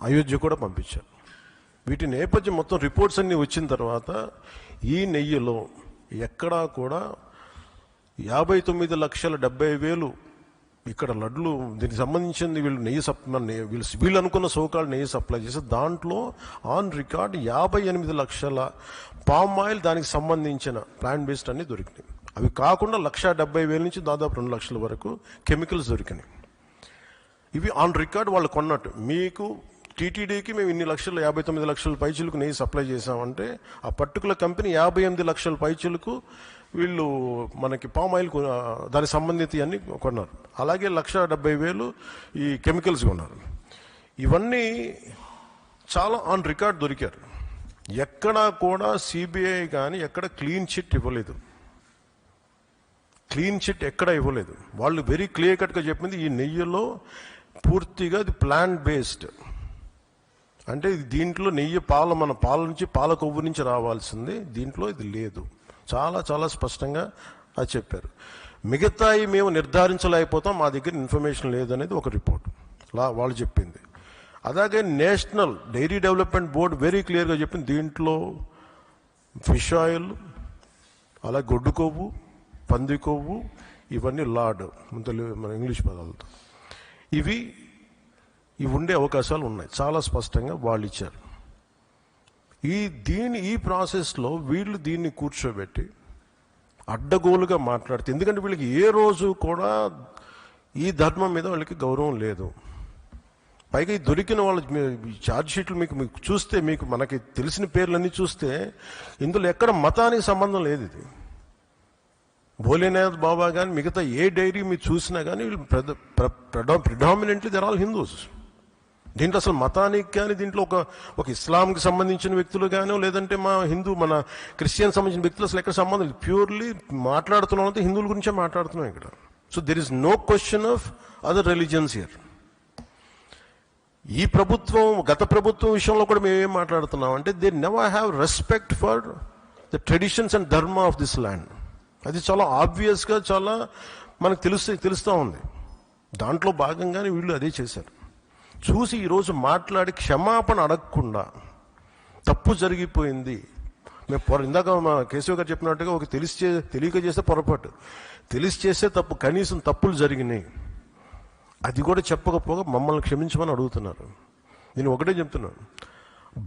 అయోధ్య కూడా పంపించారు. వీటి నేపథ్యం మొత్తం రిపోర్ట్స్ అన్నీ వచ్చిన తర్వాత ఈ నెయ్యిలో ఎక్కడా కూడా 59,70,000 ఇక్కడ లడ్లు దీనికి సంబంధించింది వీళ్ళు నెయ్యి వీళ్ళు అనుకున్న సోకాళ్ళు నెయ్యి సప్లై చేసి దాంట్లో ఆన్ రికార్డ్ 58 లక్షల పామ్ ఆయిల్ దానికి సంబంధించిన ప్లాంట్ బేస్డ్ అన్ని దొరికినాయి. అవి కాకుండా 1,70,000 నుంచి దాదాపు 2 లక్షల వరకు కెమికల్స్ దొరికినాయి. ఇవి ఆన్ రికార్డ్ వాళ్ళు కొన్నట్టు. మీకు టీటీడీకి మేము ఇన్ని లక్షలు 59 లక్షల పైచీలకు నెయ్యి సప్లై చేసామంటే ఆ పర్టికులర్ కంపెనీ 58 లక్షల పైచీలకు వీళ్ళు మనకి పామ్ ఆయిల్ దానికి సంబంధిత అన్ని కొన్నారు. అలాగే 1,70,000 ఈ కెమికల్స్ కొన్నారు. ఇవన్నీ చాలా ఆన్ రికార్డ్ దొరికారు. ఎక్కడా కూడా సిబిఐ కానీ ఎక్కడ క్లీన్ చిట్ ఇవ్వలేదు. క్లీన్ చిట్ ఎక్కడ ఇవ్వలేదు. వాళ్ళు వెరీ క్లియర్ కట్గా చెప్పింది ఈ నెయ్యిలో పూర్తిగా ఇది ప్లాంట్ బేస్డ్, అంటే దీంట్లో నెయ్యి మన పాల నుంచి పాల కొవ్వు నుంచి రావాల్సింది, దీంట్లో ఇది లేదు. చాలా చాలా స్పష్టంగా అది చెప్పారు. మిగతాయి మేము నిర్ధారించలేకపోతాం, మా దగ్గర ఇన్ఫర్మేషన్ లేదనేది ఒక రిపోర్ట్ వాళ్ళు చెప్పింది. అలాగే national dairy development board very క్లియర్గా చెప్పింది దీంట్లో ఫిష్ ఆయిల్, అలా గొడ్డు కొవ్వు, పంది కొవ్వు, ఇవన్నీ లార్డ్ మన ఇంగ్లీష్ పదాలతో ఇవి ఉండే అవకాశాలు ఉన్నాయి. చాలా స్పష్టంగా వాళ్ళు ఇచ్చారు. ఈ ప్రాసెస్లో వీళ్ళు దీన్ని కూర్చోబెట్టి అడ్డగోలుగా మాట్లాడితే, ఎందుకంటే వీళ్ళకి ఏ రోజు కూడా ఈ ధర్మం మీద వాళ్ళకి గౌరవం లేదు. పైగా ఈ దొరికిన వాళ్ళ ఛార్జ్ షీట్లు మీకు చూస్తే, మనకి తెలిసిన పేర్లన్నీ చూస్తే ఇందులో ఎక్కడ మతానికి సంబంధం లేదు. ఇది భోలేనాథ్ బాబా కానీ మిగతా ఏ డైరీ మీరు చూసినా కానీ వీళ్ళు ప్రిడామినెంట్లీ దర్ ఆల్ హిందూస్. దీంట్లో అసలు మతానికి కానీ దీంట్లో ఒక ఇస్లాంకి సంబంధించిన వ్యక్తులు కానీ లేదంటే మన క్రిస్టియన్ సంబంధించిన వ్యక్తులు అసలు ఎక్కడ సంబంధం లేదు. ప్యూర్లీ మాట్లాడుతున్నాం హిందువుల గురించే మాట్లాడుతున్నాం ఇక్కడ. So there is no question of other religions here. ఈ గత ప్రభుత్వం విషయంలో కూడా మేము ఏం మాట్లాడుతున్నాం అంటే they never have respect for the traditions and dharma of this land. అది చాలా ఆబ్వియస్గా చాలా మనకు తెలుస్తూ ఉంది. దాంట్లో భాగంగానే వీళ్ళు అదే చేశారు. చూసి ఈరోజు మాట్లాడి క్షమాపణ అడగకుండా తప్పు జరిగిపోయింది. మేము ఇందాక మా కేశవ గారు చెప్పినట్టుగా ఒక తెలియక చేస్తే పొరపాటు, తెలిసి చేస్తే తప్పు, కనీసం తప్పులు జరిగినాయి అది కూడా చెప్పకపోగా మమ్మల్ని క్షమించమని అడుగుతున్నారు. నేను ఒకటే చెప్తున్నాను,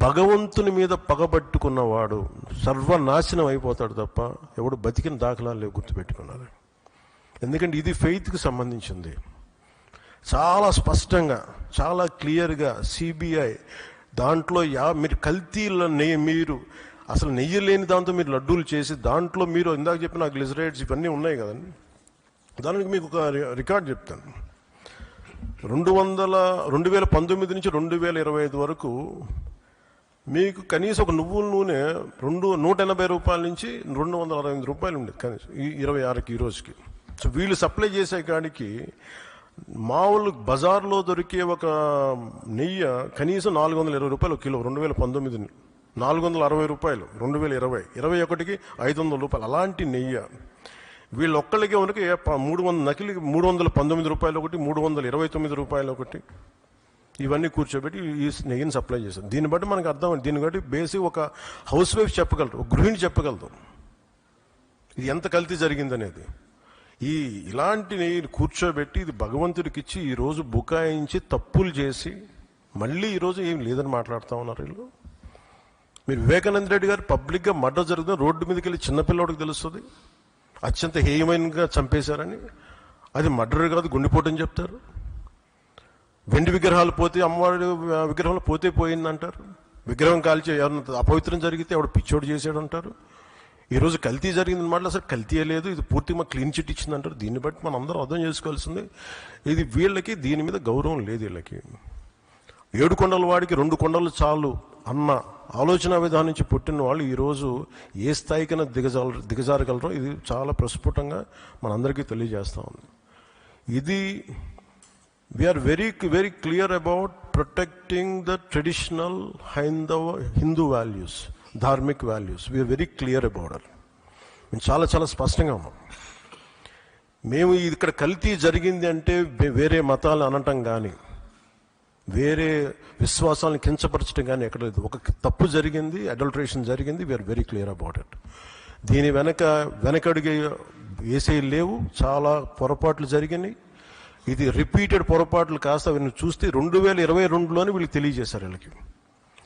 భగవంతుని మీద పగబట్టుకున్నవాడు సర్వనాశనం అయిపోతాడు తప్ప ఎవడు బతికిన దాఖలాలు లేవు, గుర్తుపెట్టుకున్నారు. ఎందుకంటే ఇది ఫెయిత్కి సంబంధించింది. చాలా స్పష్టంగా చాలా క్లియర్గా సిబిఐ దాంట్లో మీరు కల్తీల మీరు అసలు నెయ్యి లేని దాంతో మీరు లడ్డూలు చేసి దాంట్లో మీరు ఇందాక చెప్పిన గ్లిజరైడ్స్ ఇవన్నీ ఉన్నాయి కదండి. దానికి మీకు ఒక రికార్డ్ చెప్తాను. 2019 నుంచి 2025 వరకు మీకు కనీసం ఒక నువ్వుల నూనె 180 రూపాయల నుంచి 268 రూపాయలు ఉండేది కనీసం 26కి ఈ రోజుకి. సో వీళ్ళు సప్లై చేసే కాడికి మామూలు బజార్లో దొరికే ఒక నెయ్యి కనీసం 420 రూపాయలు కిలో. 2019 460 రూపాయలు, 2020 21కి 500 రూపాయలు. అలాంటి నెయ్యి వీళ్ళు ఒక్కళ్ళకే ఉనికి 319 రూపాయలు ఒకటి, 329 రూపాయలు ఒకటి, ఇవన్నీ కూర్చోబెట్టి ఈ నెయ్యిని సప్లై చేశారు. దీన్ని బట్టి మనకు అర్థం, దీన్ని బట్టి బేసిక్ ఒక హౌస్ వైఫ్ చెప్పగలరు, ఒక గృహిణి చెప్పగలదు ఇది ఎంత కల్తీ జరిగిందనేది. ఇలాంటి నెయ్యిని కూర్చోబెట్టి ఇది భగవంతుడికి ఇచ్చి ఈరోజు బుకాయించి తప్పులు చేసి మళ్ళీ ఈరోజు ఏం లేదని మాట్లాడుతూ ఉన్నారు వీళ్ళు. మీరు వివేకానంద రెడ్డి గారు పబ్లిక్గా మర్డర్ జరుగుతుంది, రోడ్డు మీదకి వెళ్ళి చిన్నపిల్లడికి తెలుస్తుంది అత్యంత హేయమైనగా చంపేశారని. అది మర్డర్ కాదు, గుండెపోటని చెప్తారు. వెండి విగ్రహాలు పోతే, అమ్మవారి విగ్రహాలు పోతే పోయిందంటారు. విగ్రహం కాల్చి ఎవరన్నా అపవిత్రం జరిగితే ఎవడు పిచ్చోడు చేసాడు అంటారు. ఈరోజు కల్తీ జరిగింది మాట అసలు కల్తీయే లేదు, ఇది పూర్తిగా మాకు క్లీన్ చిట్ ఇచ్చిందంటారు. దీన్ని బట్టి మనం అందరం అర్థం చేసుకోవాల్సింది ఇది వీళ్ళకి దీని మీద గౌరవం లేదు. వీళ్ళకి 7 కొండల వాడికి 2 కొండలు చాలు అన్న ఆలోచన విధానం నుంచి పుట్టిన వాళ్ళు ఈరోజు ఏ స్థాయికైనా దిగజారగలరో ఇది చాలా ప్రస్ఫుటంగా మనందరికీ తెలియజేస్తూ ఉంది. ఇది we are very very clear about protecting the traditional Hindu values, dharmic values. We are very clear about it. మేము చాలా చాలా స్పష్టంగా ఉన్నాం. మేము ఇక్కడ కల్తీ జరిగింది అంటే వేరే మతాలు అనటం కానీ వేరే విశ్వాసాలను కించపరచడం కానీ ఎక్కడ లేదు. ఒక తప్పు జరిగింది, అడల్ట్రేషన్ జరిగింది, we are very clear about it. దీని వెనకడిగే వేసే లేవు, చాలా పొరపాట్లు జరిగినాయి. ఇది రిపీటెడ్ పొరపాట్లు కాస్త వీళ్ళని చూస్తే 2022లోనే వీళ్ళకి తెలియజేశారు. వీళ్ళకి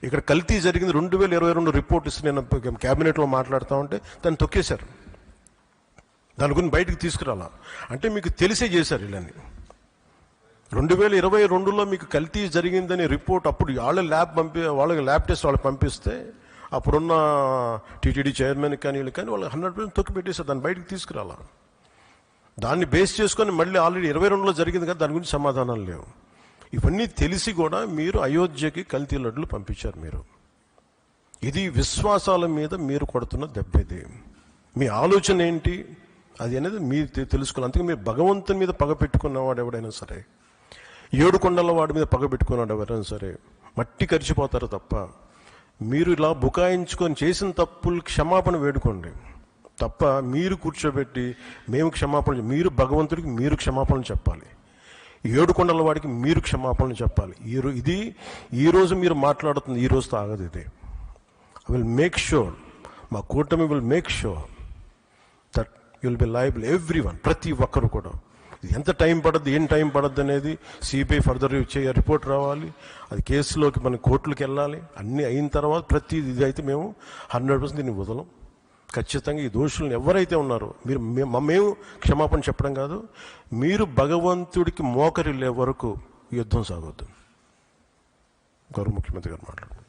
ఇక్కడ కల్తీ జరిగింది 2022 రిపోర్ట్ ఇస్తే నేను క్యాబినెట్లో మాట్లాడుతూ ఉంటే దాన్ని తొక్కేశారు. దాని గురించి బయటకు తీసుకురాలా అంటే మీకు తెలిసే చేశారు. వీళ్ళని 2022లో మీకు కల్తీ జరిగిందని రిపోర్ట్ అప్పుడు వాళ్ళకి ల్యాబ్ టెస్ట్ వాళ్ళు పంపిస్తే అప్పుడున్న టీటీడీ చైర్మన్ కానీ వీళ్ళు కానీ వాళ్ళు 100% తొక్కి పెట్టేశారు. దాన్ని బయటకు తీసుకురాలా. దాన్ని బేస్ చేసుకొని మళ్ళీ ఆల్రెడీ 22లో జరిగింది కదా, దాని గురించి సమాధానాలు లేవు. ఇవన్నీ తెలిసి కూడా మీరు అయోధ్యకి కల్తీ లడ్డులు పంపించారు. మీరు ఇది విశ్వాసాల మీద మీరు కొడుతున్న దెబ్బేది. మీ ఆలోచన ఏంటి అది అనేది మీరు తెలుసుకోవాలి. అందుకే మీరు భగవంతుని మీద పగ పెట్టుకున్నవాడు ఎవడైనా సరే, 7 కొండల వాడి మీద పగ పెట్టుకున్నాడు ఎవరైనా సరే మట్టి కరిచిపోతారు తప్ప, మీరు ఇలా బుకాయించుకొని చేసిన తప్పులు క్షమాపణ వేడుకోండి తప్ప మీరు కూర్చోబెట్టి మేము క్షమాపణ, మీరు భగవంతుడికి మీరు క్షమాపణ చెప్పాలి, 7 కొండల వాడికి మీరు క్షమాపణ చెప్పాలి. ఈరోజు మీరు మాట్లాడుతుంది ఈ రోజుతో ఆగదు. ఇది ఐ విల్ మేక్ షూర్, మా కూటమి will make sure that you will be liable everyone, ప్రతి ఒక్కరు కూడా. ఎంత టైం పడద్దు, ఏం టైం పడద్దు అనేది సిబిఐ ఫర్దర్ రిపోర్ట్ రావాలి, అది కేసులోకి మన కోర్టులకు వెళ్ళాలి. అన్నీ అయిన తర్వాత ప్రతి ఇది అయితే మేము 100% దీన్ని వదలం. ఖచ్చితంగా ఈ దోషులను ఎవరైతే ఉన్నారో మేము క్షమాపణ చెప్పడం కాదు, మీరు భగవంతుడికి మోకరిల్లే వరకు యుద్ధం సాగొద్దు. గౌరవ ముఖ్యమంత్రి గారు మాట్లాడుతున్నారు.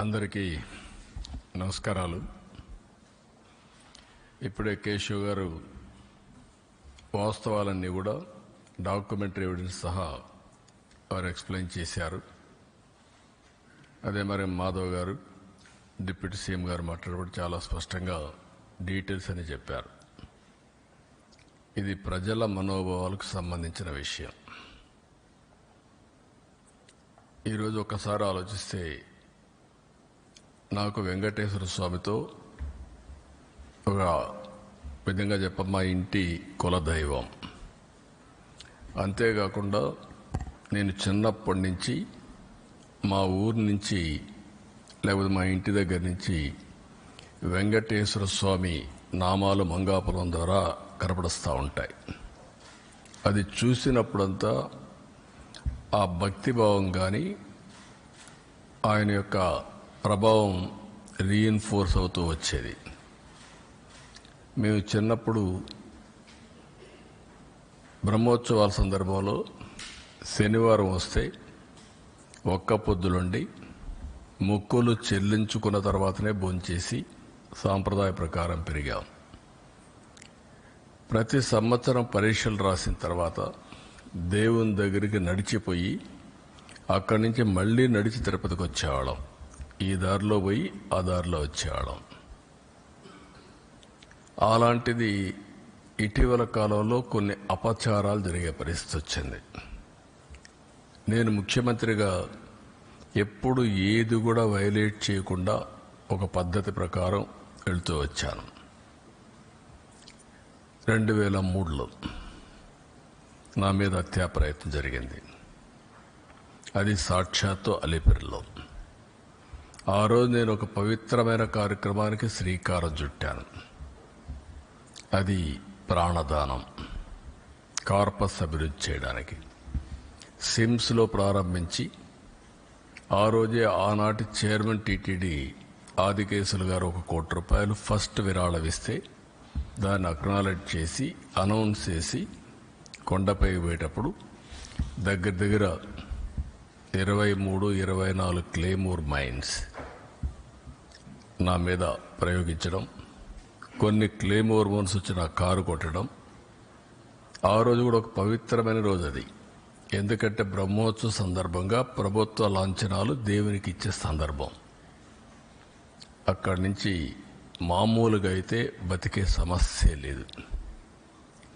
అందరికీ నమస్కారాలు. ఇప్పుడే కేశవ్ గారు వాస్తవాలన్నీ కూడా డాక్యుమెంటరీ ఎవిడెన్స్ సహా వారు ఎక్స్ప్లెయిన్ చేశారు. అదే మరి మాధవ్ గారు డిప్యూటీ సీఎం గారు మాట్లాడబడి చాలా స్పష్టంగా డీటెయిల్స్ అని చెప్పారు. ఇది ప్రజల మనోభావాలకు సంబంధించిన విషయం. ఈరోజు ఒకసారి ఆలోచిస్తే నాకు వెంకటేశ్వర స్వామితో ఒక విధంగా మా ఇంటి కులదైవం. అంతేకాకుండా నేను చిన్నప్పటి నుంచి మా ఊరు నుంచి లేకపోతే మా ఇంటి దగ్గర నుంచి వెంకటేశ్వర స్వామి నామాలు మంగాపురం ద్వారా కనపడుస్తూ ఉంటాయి. అది చూసినప్పుడంతా ఆ భక్తిభావం కానీ ఆయన యొక్క ప్రభావం రీఇన్ఫోర్స్ అవుతూ వచ్చేది. మేము చిన్నప్పుడు బ్రహ్మోత్సవాల సందర్భంలో శనివారం వస్తే ఒక్క పొద్దులుండి మొక్కులు చెల్లించుకున్న తర్వాతనే భోంచేసి సాంప్రదాయ ప్రకారం పెరిగాం. ప్రతి సంవత్సరం పరీక్షలు రాసిన తర్వాత దేవుని దగ్గరికి నడిచిపోయి అక్కడి నుంచి మళ్ళీ నడిచి తిరుపతికి వచ్చేవాళ్ళం. ఈ దారిలో పోయి ఆ దారిలో వచ్చేవాళ్ళం. అలాంటిది ఇటీవల కాలంలో కొన్ని అపచారాలు జరిగే పరిస్థితి వచ్చింది. నేను ముఖ్యమంత్రిగా ఎప్పుడు ఏది కూడా వైలేట్ చేయకుండా ఒక పద్ధతి ప్రకారం వెళ్తూ వచ్చాను. 2003లో నా మీద హత్యా ప్రయత్నం జరిగింది. అది సాక్షాత్తు అలిపిరిలో. ఆ రోజు నేను ఒక పవిత్రమైన కార్యక్రమానికి శ్రీకారం చుట్టాను. అది ప్రాణదానం, కార్పస్ అభివృద్ధి చేయడానికి సిమ్స్లో ప్రారంభించి ఆ రోజే ఆనాటి చైర్మన్ టీటీడీ ఆదికేశులు గారు 1 కోటి రూపాయలు ఫస్ట్ విరాళమిస్తే దాన్ని అక్నాలెడ్జ్ చేసి అనౌన్స్ చేసి కొండపైకి పోయేటప్పుడు దగ్గర 23-24 క్లేమోర్ మైన్స్ నా మీద ప్రయోగించడం, కొన్ని క్లేమోర్ మైన్స్ వచ్చి నా కారు కొట్టడం. ఆ రోజు కూడా ఒక పవిత్రమైన రోజు అది. ఎందుకంటే బ్రహ్మోత్సవ సందర్భంగా ప్రభుత్వ లాంఛనాలు దేవునికి ఇచ్చే సందర్భం. అక్కడి నుంచి మామూలుగా అయితే బతికే సమస్య లేదు.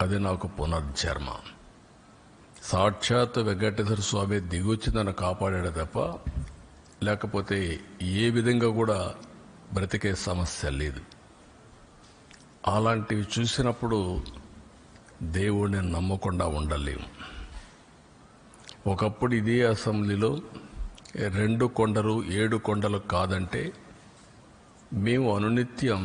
అది నాకు పునర్జన్మ. సాక్షాత్ వెంకటేశ్వర స్వామి దిగొచ్చి నన్ను కాపాడాడు తప్ప లేకపోతే ఏ విధంగా కూడా బ్రతికే సమస్య లేదు. అలాంటివి చూసినప్పుడు దేవుడిని నమ్మకుండా ఉండలేము. ఒకప్పుడు ఇదే అసెంబ్లీలో 2 కొండలు 7 కొండలు కాదంటే మేము అనునిత్యం